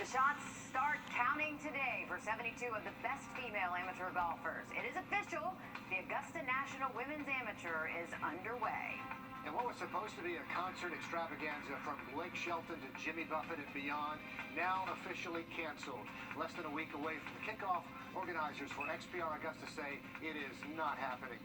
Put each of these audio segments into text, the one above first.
The shots start counting today for 72 of the best female amateur golfers. It is official. The Augusta National Women's Amateur is underway. And what was supposed to be a concert extravaganza from Blake Shelton to Jimmy Buffett and beyond, now officially canceled. Less than a week away from the kickoff, organizers for XPR Augusta say it is not happening.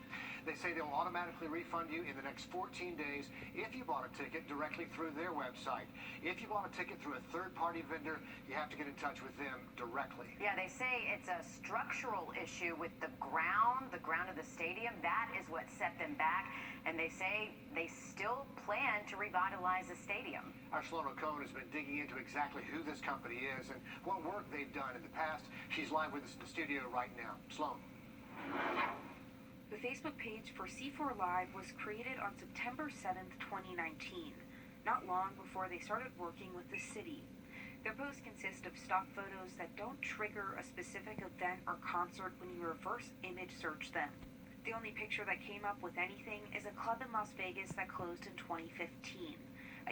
They say they'll automatically refund you in the next 14 days if you bought a ticket directly through their website. If you bought a ticket through a third-party vendor, you have to get in touch with them directly. Yeah, they say it's a structural issue with the ground of the stadium. That is what set them back. And they say they still plan to revitalize the stadium. Our Sloan O'Cone has been digging into exactly who this company is and what work they've done in the past. She's live with us in the studio right now. Sloan. The Facebook page for C4 Live was created on September 7th, 2019, not long before they started working with the city. Their posts consist of stock photos that don't trigger a specific event or concert when you reverse image search them. The only picture that came up with anything is a club in Las Vegas that closed in 2015,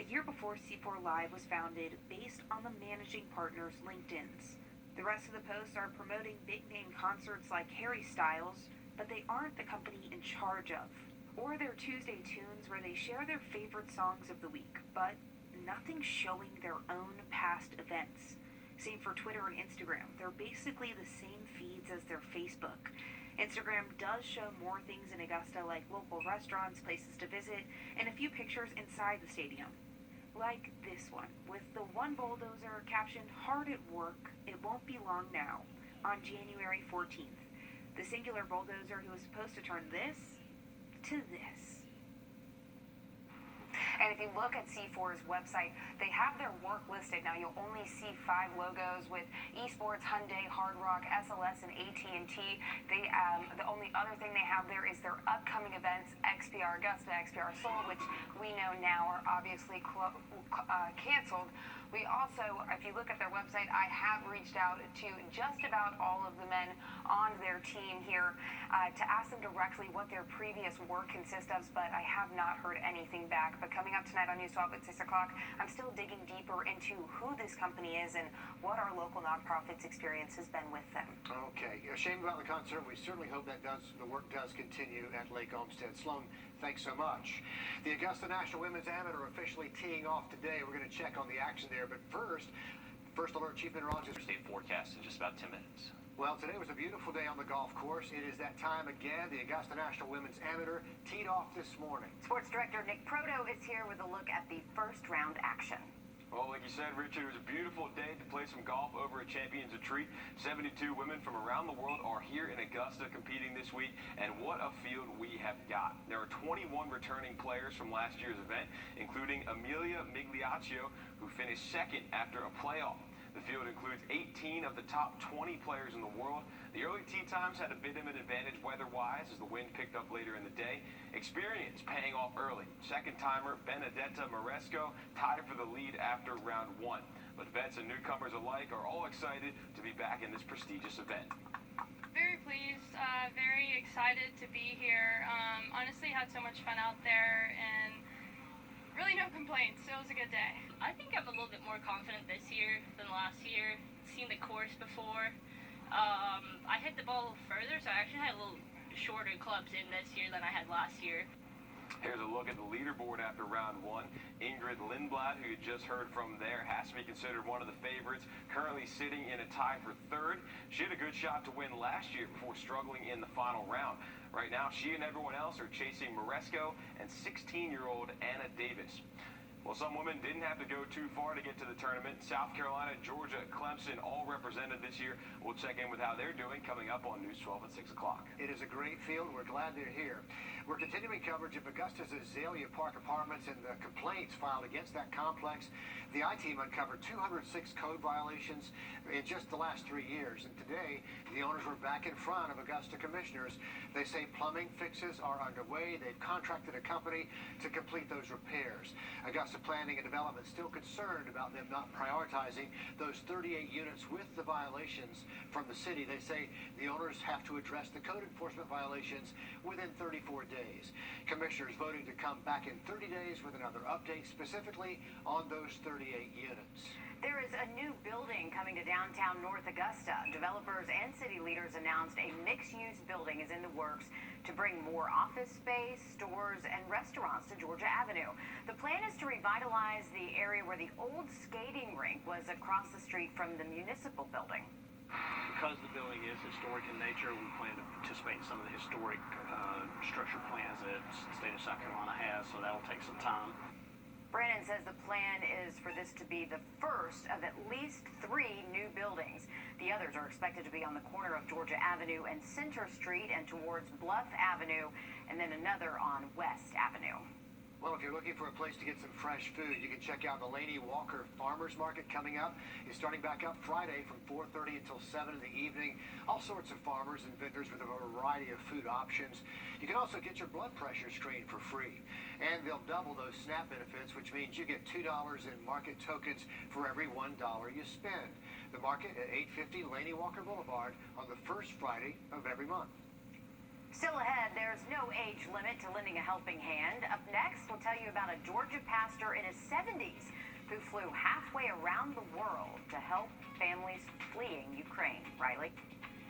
a year before C4 Live was founded based on the managing partner's LinkedIn's. The rest of the posts are promoting big-name concerts like Harry Styles, but they aren't the company in charge of, or their Tuesday tunes where they share their favorite songs of the week, but nothing showing their own past events. Same for Twitter and Instagram. They're basically the same feeds as their Facebook. Instagram does show more things in Augusta, like local restaurants, places to visit, and a few pictures inside the stadium. Like this one, with the one bulldozer captioned, "Hard at work, it won't be long now," on January 14th. The singular bulldozer who was supposed to turn this to this. And if you look at C4's website, they have their work listed. Now, you'll only see 5 logos with Esports, Hyundai, Hard Rock, SLS, and AT&T. The only other thing they have there is their upcoming events, XPR Augusta, XPR Seoul, which we know now are obviously canceled. We also, if you look at their website, I have reached out to just about all of the men on their team here to ask them directly what their previous work consists of, but I have not heard anything back. But coming up tonight on News 12 at 6 o'clock, I'm still digging deeper into who this company is and what our local nonprofits experience has been with them. Okay, a shame about the concert. We certainly hope that the work does continue at Lake Olmsted. Sloan, thanks so much. The Augusta National Women's Amateur officially teeing off today. We're going to check on the action there, but first alert, Chief Meteorologist. State forecast in just about 10 minutes. Well, today was a beautiful day on the golf course. It is that time again. The Augusta National Women's Amateur teed off this morning. Sports Director Nick Proto is here with a look at the first round action. Well, like you said, Richard, it was a beautiful day to play some golf over at Champions Retreat. 72 women from around the world are here in Augusta competing this week, and what a field we have got. There are 21 returning players from last year's event, including Amelia Migliaccio, who finished second after a playoff. The field includes 18 of the top 20 players in the world. The early tee times had a bit of an advantage weather-wise as the wind picked up later in the day. Experience paying off early. Second-timer Benedetta Moresco tied for the lead after round 1. But vets and newcomers alike are all excited to be back in this prestigious event. Very pleased, very excited to be here. Honestly, had so much fun out there and really no complaints. It was a good day. I think I'm a little bit more confident this year than last year. Seen the course before. I hit the ball a little further, so I actually had a little shorter clubs in this year than I had last year. Here's a look at the leaderboard after round 1. Ingrid Lindblad, who you just heard from there, has to be considered one of the favorites, currently sitting in a tie for 3rd. She had a good shot to win last year before struggling in the final round. Right now, she and everyone else are chasing Moresco and 16-year-old Anna Davis. Well, some women didn't have to go too far to get to the tournament. South Carolina, Georgia, Clemson, all represented this year. We'll check in with how they're doing coming up on News 12 at 6 o'clock. It is a great field. We're glad they're here. We're continuing coverage of Augusta's Azalea Park Apartments and the complaints filed against that complex. The I-Team uncovered 206 code violations in just the last 3 years. And today, the owners were back in front of Augusta commissioners. They say plumbing fixes are underway. They've contracted a company to complete those repairs. Augusta Planning and Development still concerned about them not prioritizing those 38 units with the violations from the city. They say the owners have to address the code enforcement violations within 34 days. Commissioners voting to come back in 30 days with another update specifically on those 38 units. There is a new building building coming to downtown North Augusta. Developers and city leaders announced a mixed-use building is in the works to bring more office space, stores, and restaurants to Georgia Avenue. The plan is to revitalize the area where the old skating rink was across the street from the municipal building. Because the building is historic in nature, we plan to participate in some of the historic structure plans that the state of South Carolina has, so that will take some time. Brandon says the plan is for this to be the first of at least 3 new buildings. The others are expected to be on the corner of Georgia Avenue and Center Street and towards Bluff Avenue, and then another on West Avenue. Well, if you're looking for a place to get some fresh food, you can check out the Laney Walker Farmers Market coming up. It's starting back up Friday from 4:30 until 7 in the evening. All sorts of farmers and vendors with a variety of food options. You can also get your blood pressure screened for free. And they'll double those SNAP benefits, which means you get $2 in market tokens for every $1 you spend. The market at 850 Laney Walker Boulevard on the first Friday of every month. Still ahead, there's no age limit to lending a helping hand. Up next, we'll tell you about a Georgia pastor in his 70s who flew halfway around the world to help families fleeing Ukraine. Riley?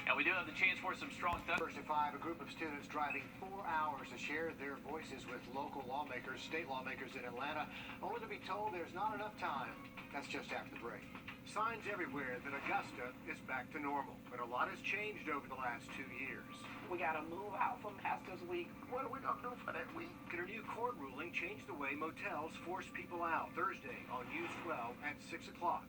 And we do have the chance for some strong thunder. First at 5, a group of students driving 4 hours to share their voices with local lawmakers, state lawmakers in Atlanta, only to be told there's not enough time. That's just after the break. Signs everywhere that Augusta is back to normal, but a lot has changed over the last 2 years. We got to move out from Pastor's Week. What are we going to do for that week? Could a new court ruling change the way motels force people out? Thursday on News 12 at 6 o'clock.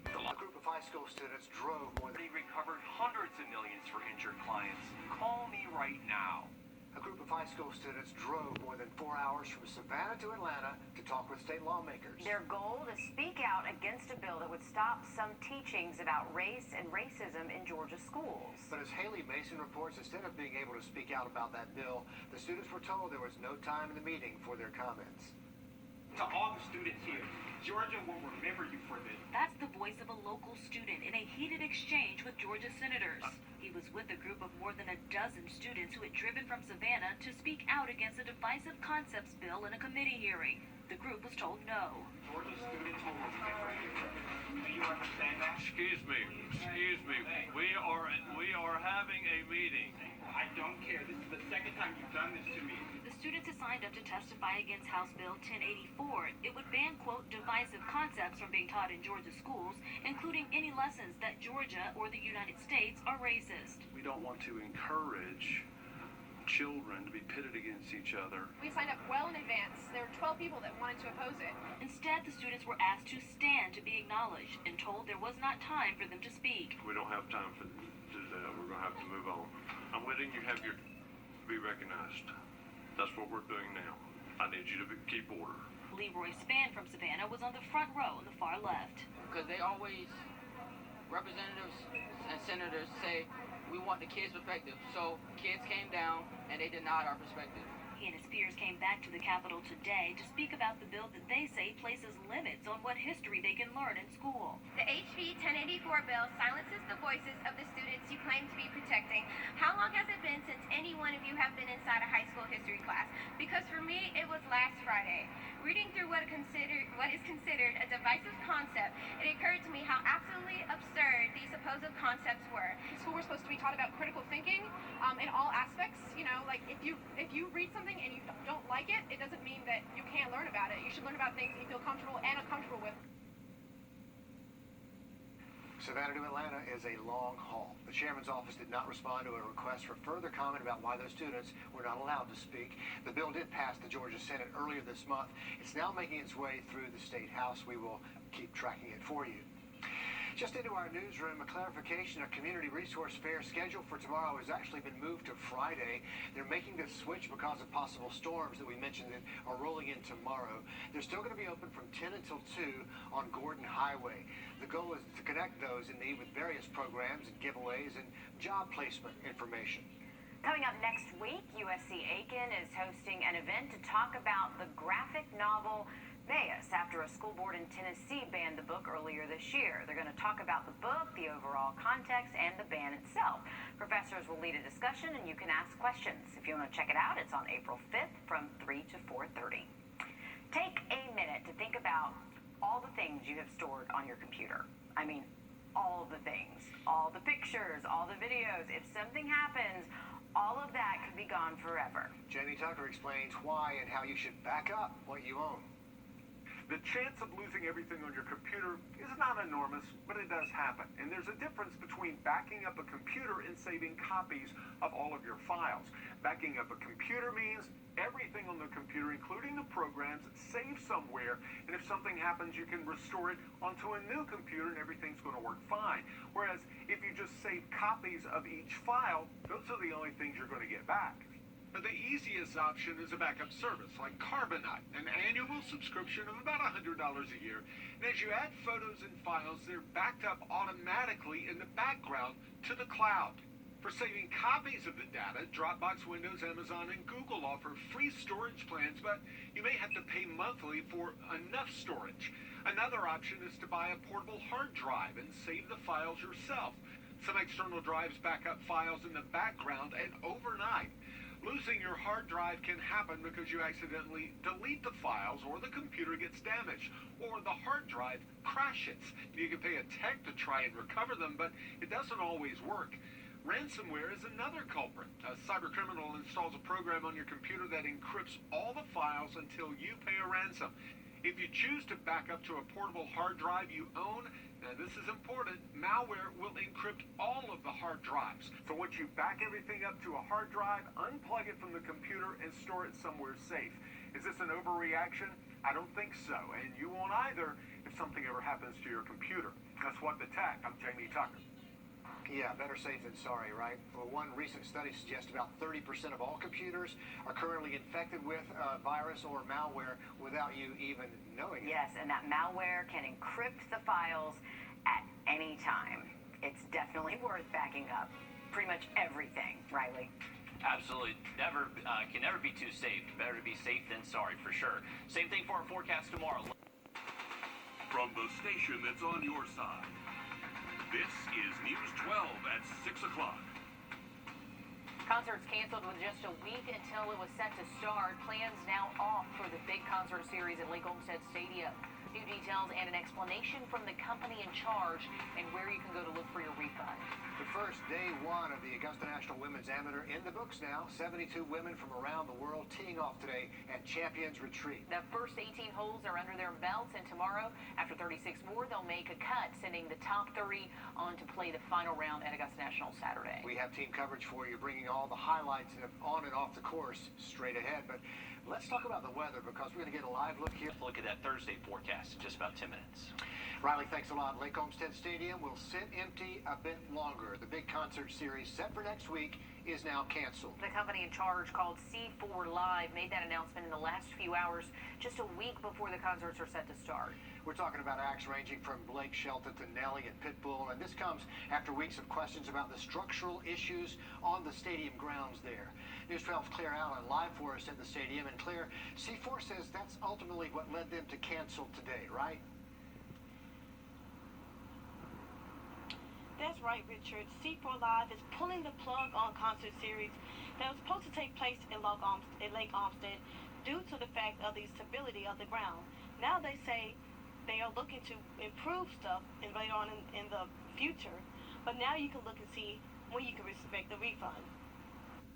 A group of high school students drove more than... They recovered hundreds of millions for injured clients. Call me right now. A group of high school students drove more than 4 hours from Savannah to Atlanta to talk with state lawmakers. Their goal to speak out against a bill that would stop some teachings about race and racism in Georgia schools. But as Haley Mason reports, instead of being able to speak out about that bill, the students were told there was no time in the meeting for their comments. To all the students here, Georgia will remember you for this. That's the voice of a local student in a heated exchange with Georgia senators. He was with a group of more than a dozen students who had driven from Savannah to speak out against a divisive concepts bill in a committee hearing. The group was told no. Georgia students will remember you. Do you understand that? Excuse me. We are having a meeting. I don't care. This is the second time you've done this to me. The students had signed up to testify against House Bill 1084. It would ban, quote, divisive concepts from being taught in Georgia schools, including any lessons that Georgia or the United States are racist. We don't want to encourage children to be pitted against each other. We signed up well in advance. There were 12 people that wanted to oppose it. Instead, the students were asked to stand to be acknowledged and told there was not time for them to speak. We don't have time to do that. We're going to have to move on. I'm letting you have your be recognized. That's what we're doing now. I need you to keep order. Leroy Spann from Savannah was on the front row on the far left. Because they always, representatives and senators say, we want the kids' perspective. So kids came down and they denied our perspective. He and his peers came back to the Capitol today to speak about the bill that they say places limits on what history they can learn in school. The HB 1084 bill silences the voices of the students you claim to be protecting. How long has it been since any one of you have been inside a high school history class? Because for me, it was last Friday. Reading through what is considered a divisive concept, it occurred to me how absolutely absurd these supposed concepts were. In school, we're supposed to be taught about critical thinking in all aspects. You know, like if you read something and you don't like it, it doesn't mean that you can't learn about it. You should learn about things that you feel comfortable and uncomfortable with. Savannah to Atlanta is a long haul. The chairman's office did not respond to a request for further comment about why those students were not allowed to speak. The bill did pass the Georgia Senate earlier this month. It's now making its way through the state house. We will keep tracking it for you. Just into our newsroom, a clarification, a community resource fair scheduled for tomorrow has actually been moved to Friday. They're making this switch because of possible storms that we mentioned that are rolling in tomorrow. They're still going to be open from 10 until 2 on Gordon Highway. The goal is to connect those in need with various programs and giveaways and job placement information. Coming up next week, USC Aiken is hosting an event to talk about the graphic novel Mayus after a school board in Tennessee banned the book earlier this year. They're going to talk about the book, the overall context, and the ban itself. Professors will lead a discussion, and you can ask questions. If you want to check it out, it's on April 5th from 3 to 4:30. Take a minute to think about all the things things you have stored on your computer. I mean, all the things, all the pictures, all the videos. If something happens, all of that could be gone forever. Jamie Tucker explains why and how you should back up what you own. The chance of losing everything on your computer is not enormous, but it does happen. And there's a difference between backing up a computer and saving copies of all of your files. Backing up a computer means everything on the computer, including the programs, saved somewhere, and if something happens, you can restore it onto a new computer and everything's going to work fine. Whereas if you just save copies of each file, those are the only things you're going to get back. But the easiest option is a backup service like Carbonite, an annual subscription of about $100 a year. And as you add photos and files, they're backed up automatically in the background to the cloud. For saving copies of the data, Dropbox, Windows, Amazon, and Google offer free storage plans, but you may have to pay monthly for enough storage. Another option is to buy a portable hard drive and save the files yourself. Some external drives back up files in the background and overnight. Losing your hard drive can happen because you accidentally delete the files, or the computer gets damaged, or the hard drive crashes. You can pay a tech to try and recover them, but it doesn't always work. Ransomware is another culprit. A cybercriminal installs a program on your computer that encrypts all the files until you pay a ransom. If you choose to back up to a portable hard drive you own, now this is important, malware will encrypt all of the hard drives. So once you back everything up to a hard drive, unplug it from the computer and store it somewhere safe. Is this an overreaction? I don't think so, and you won't either if something ever happens to your computer. That's What the Tech. I'm Jamie Tucker. Yeah, better safe than sorry, right? Well, one recent study suggests about 30% of all computers are currently infected with virus or malware without you even knowing it. Yes, and that malware can encrypt the files at any time. It's definitely worth backing up pretty much everything, Riley. Absolutely. Can never be too safe. Better to be safe than sorry, for sure. Same thing for our forecast tomorrow. From the station that's on your side, this is News 12 at 6 o'clock. Concerts canceled with just a week until it was set to start. Plans now off for the big concert series at Lake Olmsted Stadium. New details and an explanation from the company in charge and where you can go to look for your refund. The first day one of the Augusta National Women's Amateur in the books now. 72 women from around the world teeing off today at Champions Retreat. The first 18 holes are under their belts, and tomorrow, after 36 more, they'll make a cut, sending the top 30 on to play the final round at Augusta National Saturday. We have team coverage for you, bringing all the highlights on and off the course straight ahead. But let's talk about the weather, because we're going to get a live look here. Look at that Thursday forecast in just about 10 minutes. Riley, thanks a lot. Lake Olmsted Stadium will sit empty a bit longer. The big concert series set for next week is now canceled. The company in charge, called C4 Live, made that announcement in the last few hours, just a week before the concerts are set to start. We're talking about acts ranging from Blake Shelton to Nelly and Pitbull, and this comes after weeks of questions about the structural issues on the stadium grounds there. News 12's Claire Allen live for us at the stadium, and Claire, C4 says that's ultimately what led them to cancel today, right? That's right, Richard. C4 Live is pulling the plug on concert series that was supposed to take place in Lake Olmsted due to the fact of the stability of the ground. Now they say they are looking to improve stuff and later on in the future, but now you can look and see when you can expect the refund.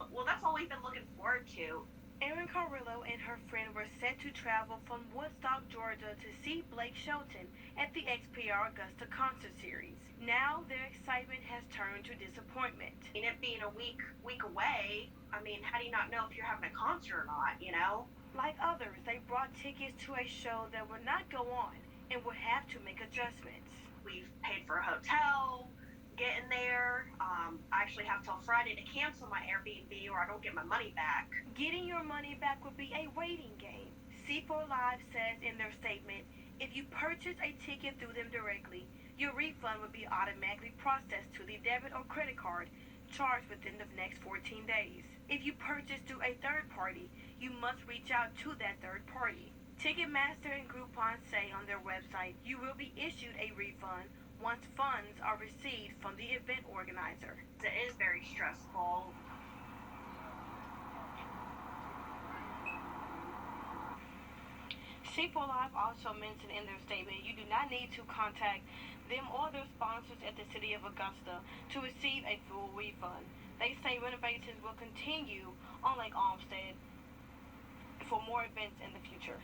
Well, that's all we've been looking forward to. Erin Carrillo and her friend were set to travel from Woodstock, Georgia to see Blake Shelton at the XPR Augusta concert series. Now their excitement has turned to disappointment. And it being a week away, I mean, how do you not know if you're having a concert or not, you know? Like others, they brought tickets to a show that would not go on and would have to make adjustments. We've paid for a hotel, getting there. I actually have till Friday to cancel my Airbnb or I don't get my money back. Getting your money back would be a waiting game. C4 Live says in their statement, if you purchase a ticket through them directly, your refund would be automatically processed to the debit or credit card charged within the next 14 days. If you purchase through a third party, you must reach out to that third party. Ticketmaster and Groupon say on their website you will be issued a refund once funds are received from the event organizer. It is very stressful. C4 Live also mentioned in their statement you do not need to contact them or their sponsors at the City of Augusta to receive a full refund. They say renovations will continue on Lake Olmsted for more events in the future.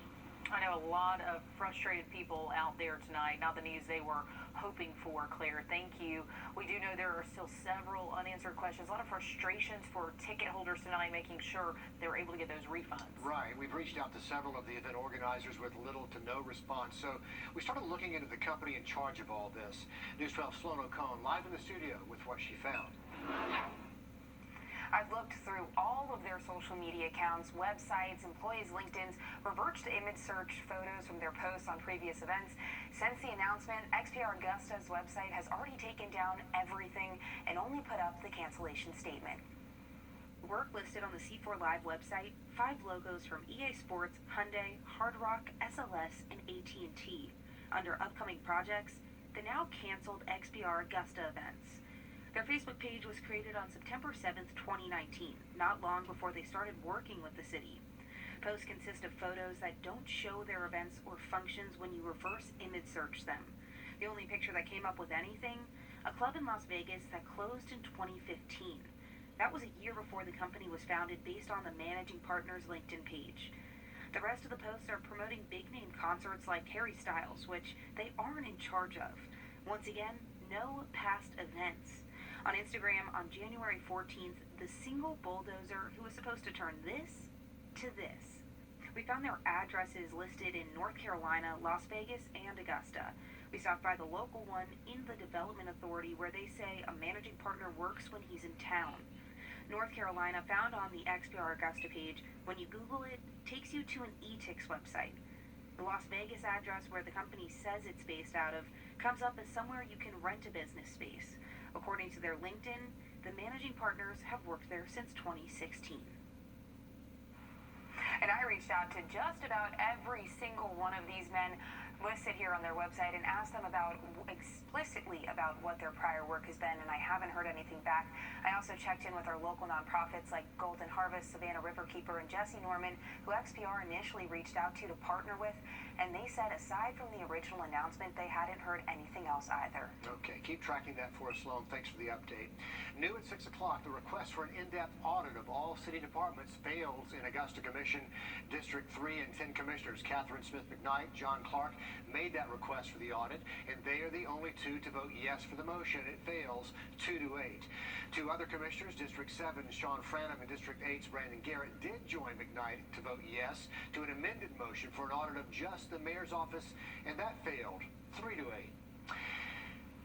I know a lot of frustrated people out there tonight, not the news they were hoping for, Claire. Thank you. We do know there are still several unanswered questions, a lot of frustrations for ticket holders tonight, making sure they're able to get those refunds. Right. We've reached out to several of the event organizers with little to no response. So we started looking into the company in charge of all this. News 12 Sloan O'Connor live in the studio with what she found. I've looked through all of their social media accounts, websites, employees' LinkedIn's, reverse image search photos from their posts on previous events. Since the announcement, XPR Augusta's website has already taken down everything and only put up the cancellation statement. Work listed on the C4 Live website, 5 logos from EA Sports, Hyundai, Hard Rock, SLS, and AT&T. Under upcoming projects, the now canceled XPR Augusta events. Their Facebook page was created on September 7th, 2019, not long before they started working with the city. Posts consist of photos that don't show their events or functions when you reverse image search them. The only picture that came up with anything, a club in Las Vegas that closed in 2015. That was a year before the company was founded based on the managing partner's LinkedIn page. The rest of the posts are promoting big-name concerts like Harry Styles, which they aren't in charge of. Once again, no past events. On Instagram, on January 14th, the single bulldozer who was supposed to turn this to this. We found their addresses listed in North Carolina, Las Vegas, and Augusta. We stopped by the local one in the Development Authority where they say a managing partner works when he's in town. North Carolina, found on the XPR Augusta page, when you Google it, takes you to an eTix website. The Las Vegas address where the company says it's based out of comes up as somewhere you can rent a business space. According to their LinkedIn, the managing partners have worked there since 2016. And I reached out to just about every single one of these men listed here on their website and asked them explicitly about what their prior work has been, and I haven't heard anything back. I also checked in with our local nonprofits like Golden Harvest, Savannah Riverkeeper, and Jesse Norman, who XPR initially reached out to partner with, and they said aside from the original announcement, they hadn't heard anything else either. Okay, keep tracking that for us, Sloan. Thanks for the update. New at 6 o'clock, the request for an in-depth audit of all city departments fails in Augusta Commission. District 3 and 10 commissioners, Catherine Smith-McKnight, John Clark, made that request for the audit, and they are the only two to vote yes for the motion. It fails 2-8. Two other commissioners, District 7, Sean Franham, and District 8's Brandon Garrett, did join McKnight to vote yes to an amended motion for an audit of just the mayor's office, and that failed 3-8.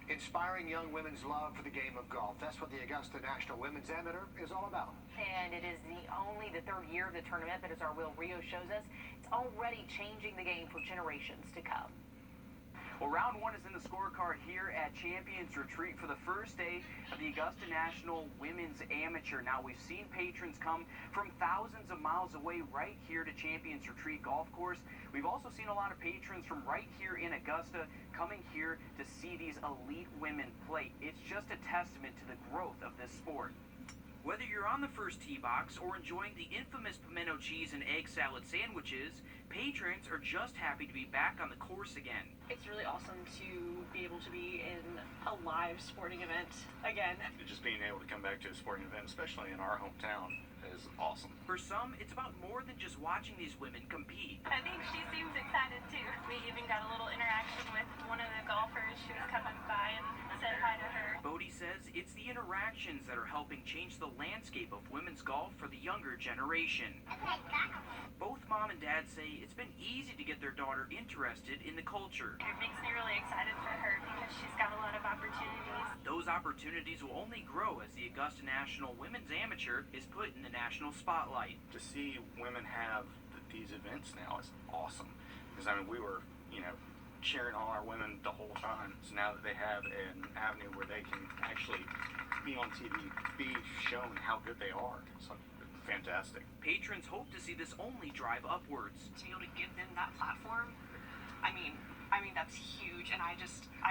Inspiring young women's love for the game of golf. That's what the Augusta National Women's Amateur is all about. And it is only the third year of the tournament, but as our Will Rio shows us, it's already changing the game for generations to come. Well, round one is in the scorecard here at Champions Retreat for the first day of the Augusta National Women's Amateur. Now, we've seen patrons come from thousands of miles away right here to Champions Retreat Golf Course. We've also seen a lot of patrons from right here in Augusta coming here to see these elite women play. It's just a testament to the growth of this sport. Whether you're on the first tee box or enjoying the infamous pimento cheese and egg salad sandwiches, patrons are just happy to be back on the course again. It's really awesome to be able to be in a live sporting event again. Just being able to come back to a sporting event, especially in our hometown, is awesome. For some, it's about more than just watching these women compete. I think she seems excited too. We even got a little interaction with one of the golfers. She was coming by and said hi to her. Bodie says it's the interactions that are helping change the landscape of women's golf for the younger generation. Both mom and dad say it's been easy to get their daughter interested in the culture. It makes me really excited for her because she's got a lot of opportunities. Those opportunities will only grow as the Augusta National Women's Amateur is put in the national spotlight. To see women have these events now is awesome. Because, I mean, we were, cheering on our women the whole time. So now that they have an avenue where they can actually be on TV, be shown how good they are, it's fantastic. Patrons hope to see this only drive upwards. To be able to give them that platform, I mean that's huge, and I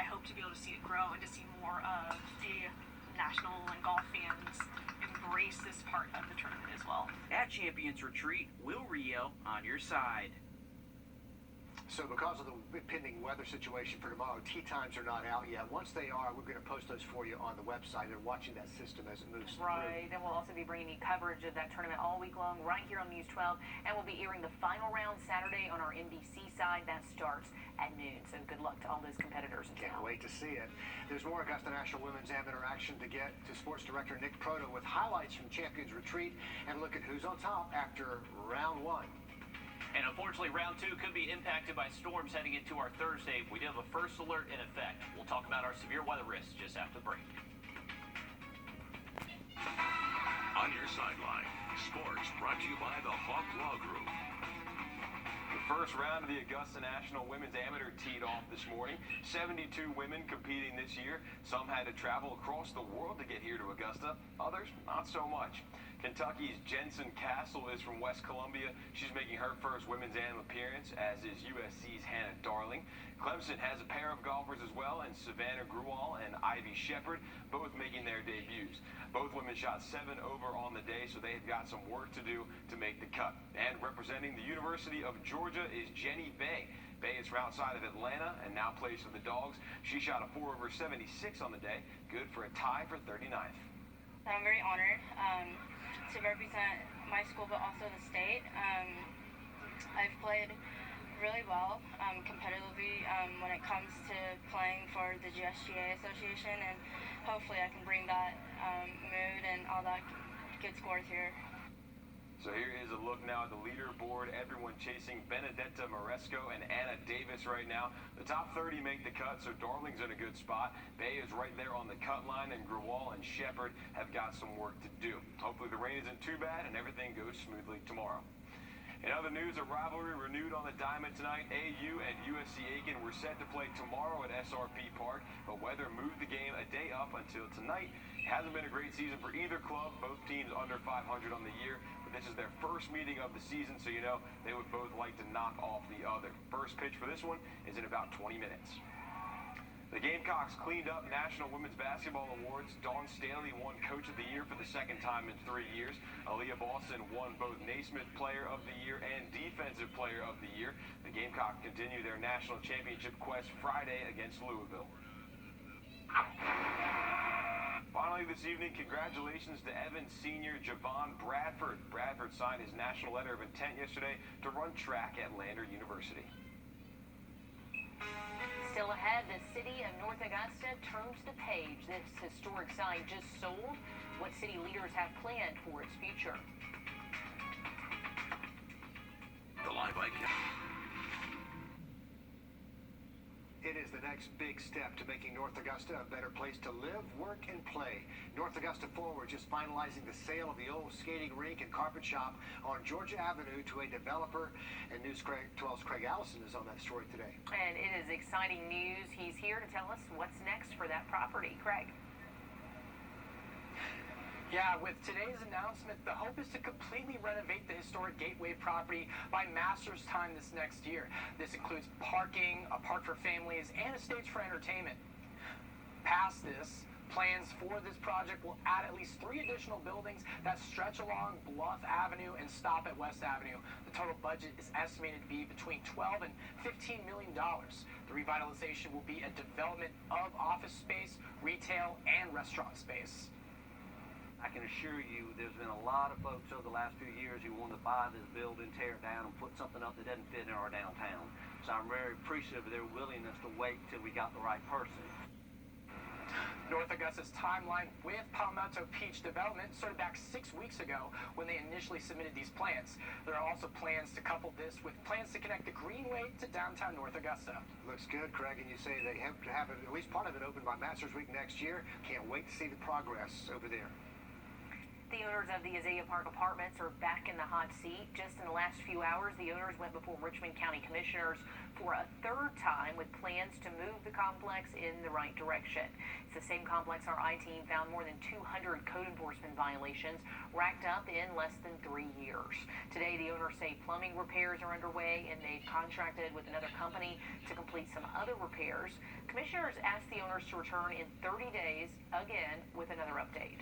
hope to be able to see it grow and to see more of the national and golf fans embrace this part of the tournament as well. At Champions Retreat, Will Rio on your side. So because of the pending weather situation for tomorrow, tee times are not out yet. Once they are, we're going to post those for you on the website and watching that system as it moves Right, and we'll also be bringing you coverage of that tournament all week long right here on News 12, and we'll be airing the final round Saturday on our NBC side. That starts at noon, so good luck to all those competitors in Can't town. wait to see it. There's more Augusta National Women's Amateur action to get to Sports Director Nick Proto with highlights from Champions Retreat and look at who's on top after round one. And unfortunately, round two could be impacted by storms heading into our Thursday. We do have a first alert in effect. We'll talk about our severe weather risks just after the break. On your sideline, sports brought to you by the Hawk Law Group. The first round of the Augusta National Women's Amateur teed off this morning. 72 women competing this year. Some had to travel across the world to get here to Augusta. Others, not so much. Kentucky's Jensen Castle is from West Columbia. She's making her first Women's Am appearance, as is USC's Hannah Darling. Clemson has a pair of golfers as well, and Savannah Gruwall and Ivy Shepard, both making their debuts. Both women shot 7 over on the day, so they have got some work to do to make the cut. And representing the University of Georgia is Jenny Bay. Bay is from outside of Atlanta and now plays for the Dogs. She shot a 4 over 76 on the day, good for a tie for 39th. I'm very honored to represent my school, but also the state. I've played really well competitively when it comes to playing for the GSGA Association, and hopefully I can bring that mood and all that good scores here. So here is a look now at the leaderboard. Everyone chasing Benedetta Moresco and Anna Davis right now. The top 30 make the cut, so Darling's in a good spot. Bay is right there on the cut line, and Gruwall and Shepard have got some work to do. Hopefully the rain isn't too bad and everything goes smoothly tomorrow. In other news, a rivalry renewed on the diamond tonight. AU and USC Aiken were set to play tomorrow at SRP Park, but weather moved the game a day up until tonight. It hasn't been a great season for either club. Both teams under 500 on the year, but this is their first meeting of the season, so you know they would both like to knock off the other. First pitch for this one is in about 20 minutes. The Gamecocks cleaned up National Women's Basketball Awards. Dawn Staley won Coach of the Year for the second time in 3 years. Aaliyah Boston won both Naismith Player of the Year and Defensive Player of the Year. The Gamecocks continue their national championship quest Friday against Louisville. Finally this evening, congratulations to Evans senior Javon Bradford. Bradford signed his national letter of intent yesterday to run track at Lander University. Still ahead, the city of North Augusta turns the page. This historic site just sold. What city leaders have planned for its future? The Live Icon. It is the next big step to making North Augusta a better place to live, work, and play. North Augusta Forward just finalizing the sale of the old skating rink and carpet shop on Georgia Avenue to a developer. And News 12's Craig Allison is on that story today. And it is exciting news. He's here to tell us what's next for that property. Craig. Yeah, with today's announcement, the hope is to completely renovate the historic Gateway property by Masters time this next year. This includes parking, a park for families, and a stage for entertainment. Past this, plans for this project will add at least 3 additional buildings that stretch along Bluff Avenue and stop at West Avenue. The total budget is estimated to be between $12 and $15 million. The revitalization will be a development of office space, retail, and restaurant space. I can assure you there's been a lot of folks over the last few years who want to buy this building, tear it down, and put something up that doesn't fit in our downtown. So I'm very appreciative of their willingness to wait till we got the right person. North Augusta's timeline with Palmetto Peach Development started back 6 weeks ago when they initially submitted these plans. There are also plans to couple this with plans to connect the Greenway to downtown North Augusta. Looks good, Craig, and you say they have to have it, at least part of it open by Masters Week next year. Can't wait to see the progress over there. The owners of the Azalea Park Apartments are back in the hot seat. Just in the last few hours, the owners went before Richmond County Commissioners for a 3rd time with plans to move the complex in the right direction. It's the same complex our I-team found more than 200 code enforcement violations racked up in less than 3 years. Today, the owners say plumbing repairs are underway and they've contracted with another company to complete some other repairs. Commissioners asked the owners to return in 30 days again with another update.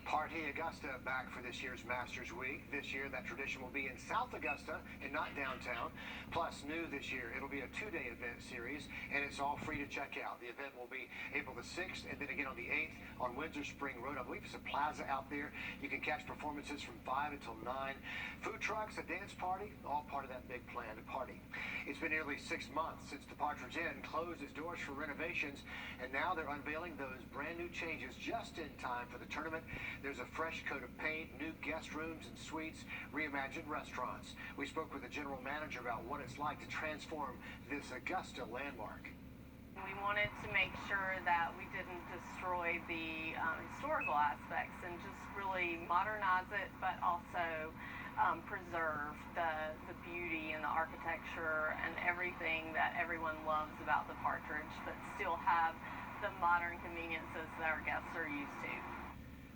Party Augusta back for this year's Masters Week. This year, that tradition will be in South Augusta and not downtown. Plus, new this year, it'll be a two-day event series, and it's all free to check out. The event will be April the 6th, and then again on the 8th on Windsor Spring Road. I believe it's a plaza out there. You can catch performances from 5 until 9. Food trucks, a dance party, all part of that big plan to party. It's been nearly 6 months since the Partridge Inn closed its doors for renovations, and now they're unveiling those brand new changes just in time for the tournament. There's a fresh coat of paint, new guest rooms and suites, reimagined restaurants. We spoke with the general manager about what it's like to transform this Augusta landmark. We wanted to make sure that we didn't destroy the historical aspects and just really modernize it, but also preserve the beauty and the architecture and everything that everyone loves about the Partridge, but still have the modern conveniences that our guests are used to.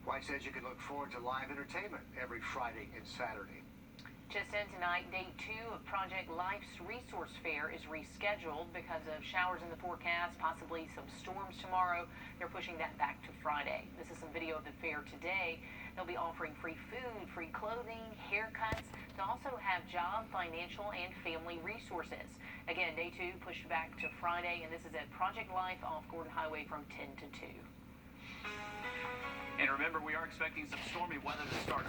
White says you can look forward to live entertainment every Friday and Saturday. Just in tonight, day 2 of Project Life's Resource Fair is rescheduled because of showers in the forecast, possibly some storms tomorrow. They're pushing that back to Friday. This is some video of the fair today. They'll be offering free food, free clothing, haircuts. They'll also have job, financial, and family resources. Again, day 2 pushed back to Friday, and this is at Project Life off Gordon Highway from 10 to 2. And remember, we are expecting some stormy weather to start